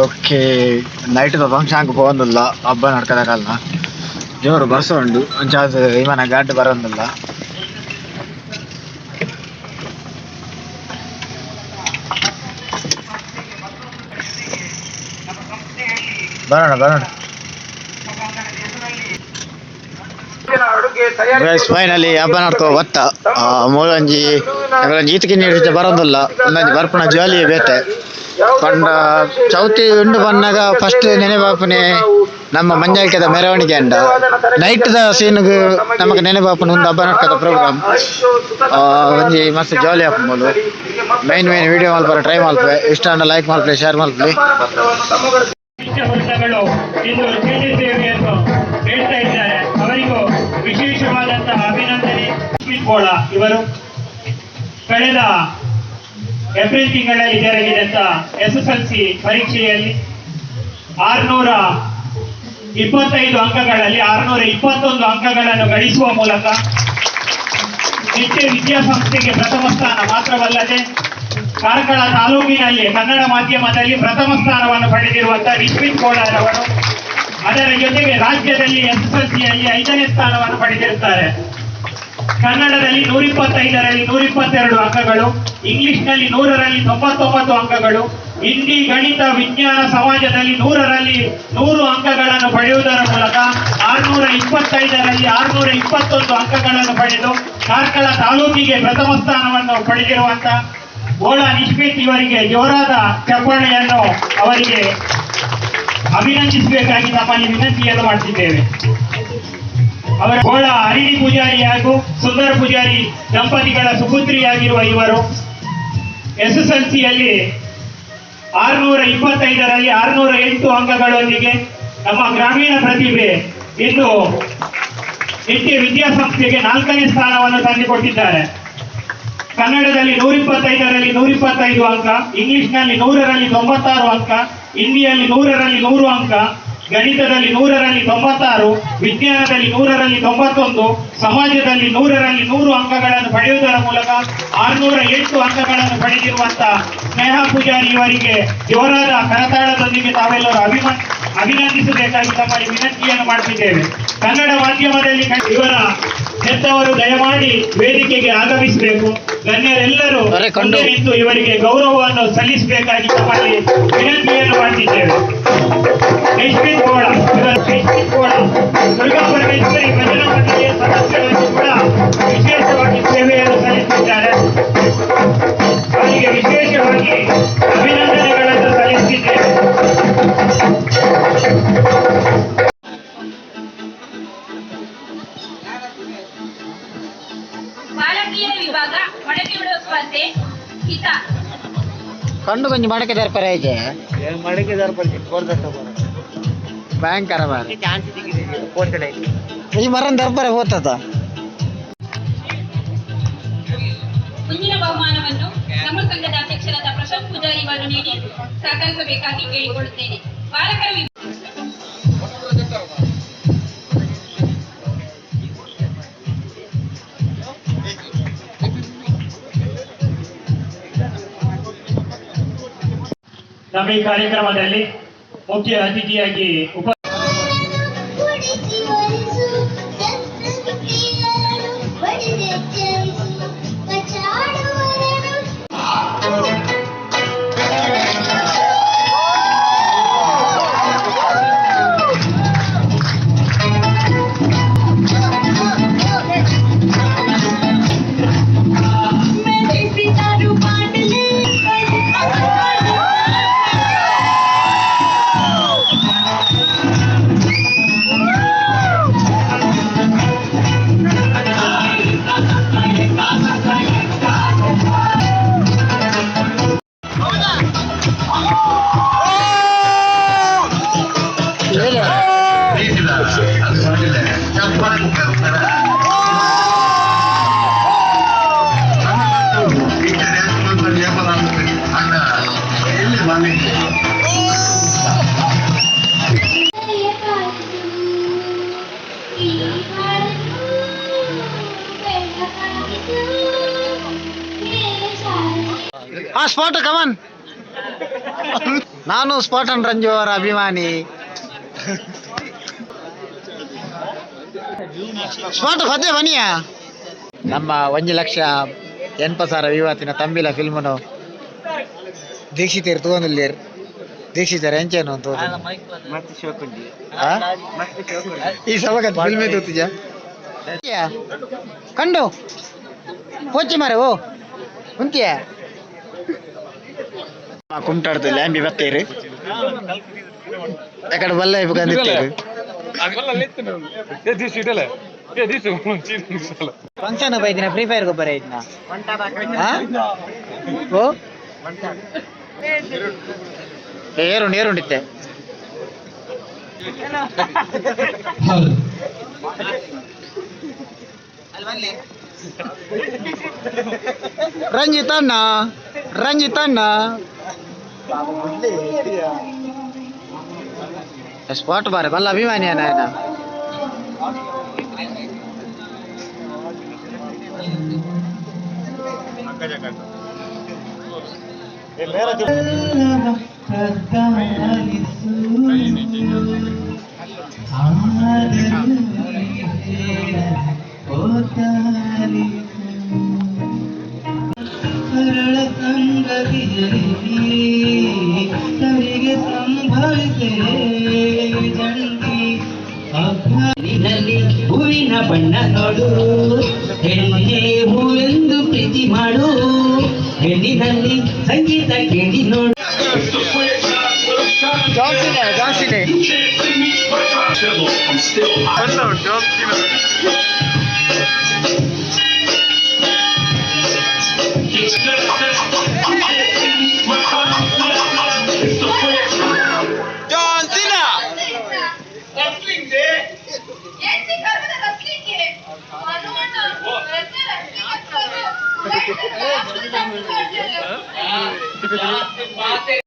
Okay night function പോകുന്നില്ല ಹಬ್ಬ ನಡ್ಕದಕ್ಕಲ್ಲ ಜೋರು ಬರ್ಸೋಂಡು ಒಂಚಾದ ವಿಮಾನ ಗಾಡಿ ಬರೋದಿಲ್ಲ ಬರೋಣ ಫೈನಲಿ ಹಬ್ಬ ನಡ್ಕೋ ಒತ್ತ ಮೂಲಂಜಿ ಈತಕ್ಕೆ ನೀಡಿದ ಬರೋದಿಲ್ಲ ಒಂದೊಂದು ಬರ್ಪಣ ಜಾಲಿ ಬೇತೆ ಪಂಡ ಚೌತಿ ಉಂಡು ಬಂದಾಗ ಫಸ್ಟ್ ನೆನೆಪಾಪನೆ ನಮ್ಮ ಮಂಜಾಯ್ಕದ ಮೆರವಣಿಗೆ ಅಂಡ ನೈಟ್ದ ಸೀನ್ಗೆ ನಮಗೆ ನೆನೆಪಾಪನ ಒಂದು ಹಬ್ಬ ನಡ್ಕದ ಪ್ರೋಗ್ರಾಮ್ ಒಂಜಿ ಮಸ್ತ್ ಜಾಲಿ ಹಾಕ್ಬೋದು ಮೈನ್ ವಿಡಿಯೋ ಮಲ್ಪರ ಟ್ರೈ ಮಲ್ಪೆ ಇಷ್ಟ ಅಂಡ ಲೈಕ್ ಮಲ್ಪೆ ಶೇರ್ ಮಲ್ಪೆ ಅವರಿಗೂ ವಿಶೇಷವಾದಂತಹ ಅಭಿನಂದನೆ. ಇವರು ಕಳೆದ ಏಪ್ರಿಲ್ ತಿಂಗಳಲ್ಲಿ ಜರುಗಿದಂತ SSLC ಪರೀಕ್ಷೆಯಲ್ಲಿ 625 ಅಂಕಗಳಲ್ಲಿ 621 ಅಂಕಗಳನ್ನು ಗಳಿಸುವ ಮೂಲಕ ನಿತ್ಯ ವಿದ್ಯಾಸಂಸ್ಥೆಗೆ ಪ್ರಥಮ ಸ್ಥಾನ ಮಾತ್ರವಲ್ಲದೆ ಕಾರ್ಕಳ ತಾಲೂಕಿನಲ್ಲಿ ಕನ್ನಡ ಮಾಧ್ಯಮದಲ್ಲಿ ಪ್ರಥಮ ಸ್ಥಾನವನ್ನು ಪಡೆದಿರುವಂತಹ ರಿಶ್ವಿತ್ ಕೋಡಾರವರು ಅದರ ಜೊತೆಗೆ ರಾಜ್ಯದಲ್ಲಿ SSLCಯಲ್ಲಿ 5ನೇ ಸ್ಥಾನವನ್ನು ಪಡೆದಿರುತ್ತಾರೆ. ಕನ್ನಡದಲ್ಲಿ 125ರಲ್ಲಿ 122 ಅಂಕಗಳು, ಇಂಗ್ಲಿಷ್ನಲ್ಲಿ 100ರಲ್ಲಿ 99 ಅಂಕಗಳು, ಹಿಂದಿ, ಗಣಿತ, ವಿಜ್ಞಾನ, ಸಮಾಜದಲ್ಲಿ 100ರಲ್ಲಿ 100 ಅಂಕಗಳನ್ನು ಪಡೆಯುವುದರ ಮೂಲಕ 625ರಲ್ಲಿ 621 ಅಂಕಗಳನ್ನು ಪಡೆದು ಕಾರ್ಕಳ ತಾಲೂಕಿಗೆ ಪ್ರಥಮ ಸ್ಥಾನವನ್ನು ಪಡೆದಿರುವಂತಹ ಗೋಳ ನಿಶ್ಮಿತ್ ಇವರಿಗೆ ಜೋರಾದ ಚಪ್ಪಾಳೆಯನ್ನು ಅವರಿಗೆ ಅಭಿನಂದಿಸಬೇಕಾಗಿ ನಮ್ಮಲ್ಲಿ ವಿನಂತಿಯನ್ನು ಮಾಡುತ್ತಿದ್ದೇವೆ. ಅವರ ಗೋಳ ಹರಿಣಿ ಪೂಜಾರಿ ಹಾಗೂ ಸುಂದರ ಪೂಜಾರಿ ದಂಪತಿಗಳ ಸುಪುತ್ರಿಯಾಗಿರುವ ಇವರು SSLCಯಲ್ಲಿ 625ರಲ್ಲಿ 608 ಅಂಕಗಳೊಂದಿಗೆ ನಮ್ಮ ಗ್ರಾಮೀಣ ಪ್ರತಿಭೆ ಇಂದು ನಿತ್ಯ ವಿದ್ಯಾಸಂಸ್ಥೆಗೆ 4ನೇ ಸ್ಥಾನವನ್ನು ತಂದುಕೊಟ್ಟಿದ್ದಾರೆ. ಕನ್ನಡದಲ್ಲಿ 125ರಲ್ಲಿ 125 ಅಂಕ, ಇಂಗ್ಲಿಷ್ನಲ್ಲಿ 100ರಲ್ಲಿ 96 ಅಂಕ, ಹಿಂದಿಯಲ್ಲಿ 100ರಲ್ಲಿ 100 ಅಂಕ, ಗಣಿತದಲ್ಲಿ 100ರಲ್ಲಿ 96, ವಿಜ್ಞಾನದಲ್ಲಿ 100ರಲ್ಲಿ 91, ಸಮಾಜದಲ್ಲಿ 100ರಲ್ಲಿ 100 ಅಂಕಗಳನ್ನು ಪಡೆಯುವುದರ ಮೂಲಕ 608 ಅಂಕಗಳನ್ನು ಪಡೆದಿರುವಂತಹ ಸ್ನೇಹ ಪೂಜಾರಿ ಇವರಿಗೆ ಜೋರಾದ ಕರತಾಳದೊಂದಿಗೆ ತಾವೆಲ್ಲರೂ ಅಭಿನಂದಿಸಬೇಕಾಗಿ ತಮ್ಮಲ್ಲಿ ವಿನಂತಿಯನ್ನು ಮಾಡುತ್ತಿದ್ದೇವೆ. ಕನ್ನಡ ಮಾಧ್ಯಮದಲ್ಲಿ ಇವರ ಹೆತ್ತವರು ದಯಮಾಡಿ ವೇದಿಕೆಗೆ ಆಗಮಿಸಬೇಕು. ಗಣ್ಯರೆಲ್ಲರೂ ನಿಂತು ಇವರಿಗೆ ಗೌರವವನ್ನು ಸಲ್ಲಿಸಬೇಕಾಗಿ ತಮ್ಮಲ್ಲಿ ವಿನಂತಿಯನ್ನು ಮಾಡುತ್ತಿದ್ದೇವೆ. ದುರ್ಗಾ ಪರಮೇಶ್ವರಿ ಭಜನಾ ಮಂಡಳಿಯ ಸದಸ್ಯರಾಗಿ ಕೂಡ ವಿಶೇಷವಾಗಿ ಸೇವೆಯನ್ನು ಸಲ್ಲಿಸಿದ್ದಾರೆ. ಅವರಿಗೆ ವಿಶೇಷವಾಗಿ ಅಭಿನಂದನೆಗಳನ್ನು ಸಲ್ಲಿಸುತ್ತಿದ್ದೇವೆ. ಬಾಲಕಿಯರ ವಿಭಾಗ ಮಡಕೆ ಬಿಡುವ ಸ್ಪರ್ಧೆ ಹಿತ ಕಂಡು ಕೊಂಚ ಮಡಕೆ ದರ್ಪರ ಇದೆ ಮಡಕೆ ದರ್ಪರ ಭಯಂಕರ ಈ ಮರನ್ ದರ್ಪರ ಹೋಗ್ತದ. ಮುಂದಿನ ಬಹುಮಾನವನ್ನು ನಮ್ಮ ಸಂಘದ ಅಧ್ಯಕ್ಷರಾದ ಪ್ರಶಾಂತ್ ಪೂಜಾರಿ ಅವರು ನೀಡಿ ಸಹಕರಿಸಬೇಕಾಗಿ ಕೇಳಿಕೊಳ್ಳುತ್ತೇನೆ. ಬಾಲಕರ ನಮ್ಮ ಈ ಕಾರ್ಯಕ್ರಮದಲ್ಲಿ ಮುಖ್ಯ ಅತಿಥಿಯಾಗಿ spot, come on. ನಾನು ಸ್ಪಾಟನ್ ರಂಜು ಅವರ ಅಭಿಮಾನಿ. ಸ್ಪಾಟ್ ಪದ್ಯ ಬನ್ನಿಯ ನಮ್ಮ 1,80,000 ವಿವಾತಿನ ತಂಬಿಲ ಫಿಲ್ಮನು ದೀಕ್ಷಿತರು ತಗೊಂಡಿಲ್ಲೇರು. ದೀಕ್ಷಿತರು ಎಂಚೇನು ಅಂತ ಈ ಸಭಾಗ ಫಿಲ್ಮೇ ತೋತಿಜ ಕಂಡು ಹೋಚಿ ಮಾರೆ ಓ ಕುಂತಿಯ ಕುಮ್ಟಾಡ್ತು ಲ್ಯಾಂಬಿ ಬತ್ತೇರು ಯಾಕಡೆ ಬಲ್ಲ ಬಂದಿತ್ತೇರು ಫಂಕ್ಷನ್ ಬೈದಿನ ಫ್ರೀ ಫೈರ್ ಗೊಬ್ಬರ ಐತ್ನಾ ಓ ಏರುಂಡಿತ್ತೆ ರಂಜಿತಣ್ಣ ಸ್ಪಾಟ್ ಬಾರೆ ಬಲ್ಲ ಅಭಿಮಾನಿ ನಾಯನ ಸರಳ ಸಂಗತಿಯಲ್ಲಿ ಸಂಭವಿಸೇ ಜಂಗಿ ಅಬ್ಬಾನಿನಲ್ಲಿ ಹೂವಿನ ಬಣ್ಣ ನೋಡು ಹೆಣ್ಣೆ ಹೂವೆಂದು ಪ್ರೀತಿ ಮಾಡು ಹೆಣ್ಣಿನಲ್ಲಿ ಸಂಗೀತ ಕೇಳಿ ನೋಡು ಜಾನ್ಸಿನೇ Yes,